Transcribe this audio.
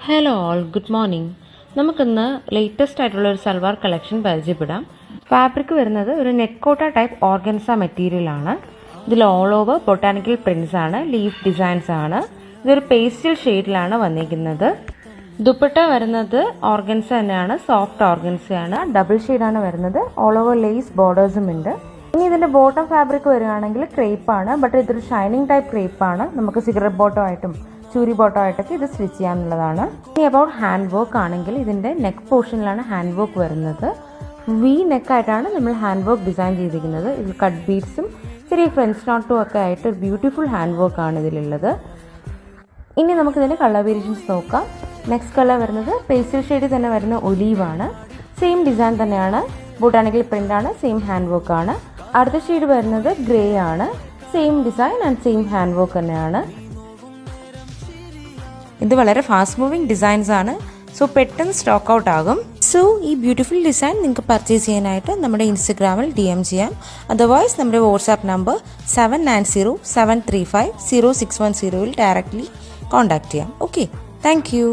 Hello all, good morning. നമുക്കിന്ന് latest ആയിട്ടുള്ള ഒരു സൽവാർ കളക്ഷൻ പരിചയപ്പെടാം. ഫാബ്രിക് വരുന്നത് ഒരു നെറ്റ് കോട്ട ടൈപ്പ് ഓർഗൻസ മെറ്റീരിയലാണ്. ഇതിൽ ഓൾ ഓവർ ബൊട്ടാനിക്കൽ പ്രിൻസ് ആണ്, ലീഫ് ഡിസൈൻസ് ആണ്. ഇതൊരു പേസ്റ്റൽ ഷെയ്ഡിലാണ് വന്നിരിക്കുന്നത്. ദുപ്പട്ട വരുന്നത് ഓർഗൻസ തന്നെയാണ്, സോഫ്റ്റ് ഓർഗൻസയാണ്. ഡബിൾ ഷെയ്ഡാണ് വരുന്നത്. ഓൾ ഓവർ ലേസ് ബോർഡേഴ്സും ഉണ്ട്. ഇനി ഇതിൻ്റെ ബോട്ടം ഫാബ്രിക് വരികയാണെങ്കിൽ ക്രേപ്പാണ്, ബട്ട് ഇതൊരു ഷൈനിങ് ടൈപ്പ് ക്രേപ്പാണ്. നമുക്ക് സിഗരറ്റ് ബോട്ടം ആയിട്ടും ചൂരി ബോട്ടം ആയിട്ടൊക്കെ ഇത് സ്റ്റിച്ച് ചെയ്യാനുള്ളതാണ്. ഇനി അബൌട്ട് ഹാൻഡ് വർക്ക് ആണെങ്കിൽ ഇതിൻ്റെ നെക്ക് പോർഷനിലാണ് ഹാൻഡ് വർക്ക് വരുന്നത്. വി നെക്കായിട്ടാണ് നമ്മൾ ഹാൻഡ് വർക്ക് ഡിസൈൻ ചെയ്തിരിക്കുന്നത്. ഇതിൽ കട്ട് ബീഡ്സും ചെറിയ ഫ്രണ്ട്സ് നോട്ടും ഒക്കെ ആയിട്ട് ഒരു ബ്യൂട്ടിഫുൾ ഹാൻഡ് വർക്ക് ആണ് ഇതിലുള്ളത്. ഇനി നമുക്കിതിൻ്റെ കളർ വേരിയേഷൻസ് നോക്കാം. നെക്സ്റ്റ് കളർ വരുന്നത് പേസ്റ്റൽ ഷെയ്ഡിൽ തന്നെ വരുന്ന ഒലീവാണ്. സെയിം ഡിസൈൻ തന്നെയാണ്, ബൊട്ടാനിക്കൽ പ്രിൻ്റ് ആണ്, സെയിം ഹാൻഡ് വർക്ക് ആണ്. അടുത്ത ഷെയ്ഡ് വരുന്നത് ഗ്രേ ആണ്, same design and same hand work തന്നെയാണ്. ഇത് വളരെ ഫാസ്റ്റ് മൂവിങ് ഡിസൈൻസ് ആണ്, സോ പെട്ടെന്ന് സ്റ്റോക്ക് ഔട്ട് ആകും. സോ ഈ ബ്യൂട്ടിഫുൾ ഡിസൈൻ നിങ്ങൾക്ക് പർച്ചേസ് ചെയ്യാനായിട്ട് നമ്മുടെ ഇൻസ്റ്റഗ്രാമിൽ DM ചെയ്യാം. അതർവൈസ് നമ്മുടെ വാട്സാപ്പ് നമ്പർ 7907350610 ഡയറക്റ്റ്ലി കോൺടാക്ട് ചെയ്യാം. Okay, thank you.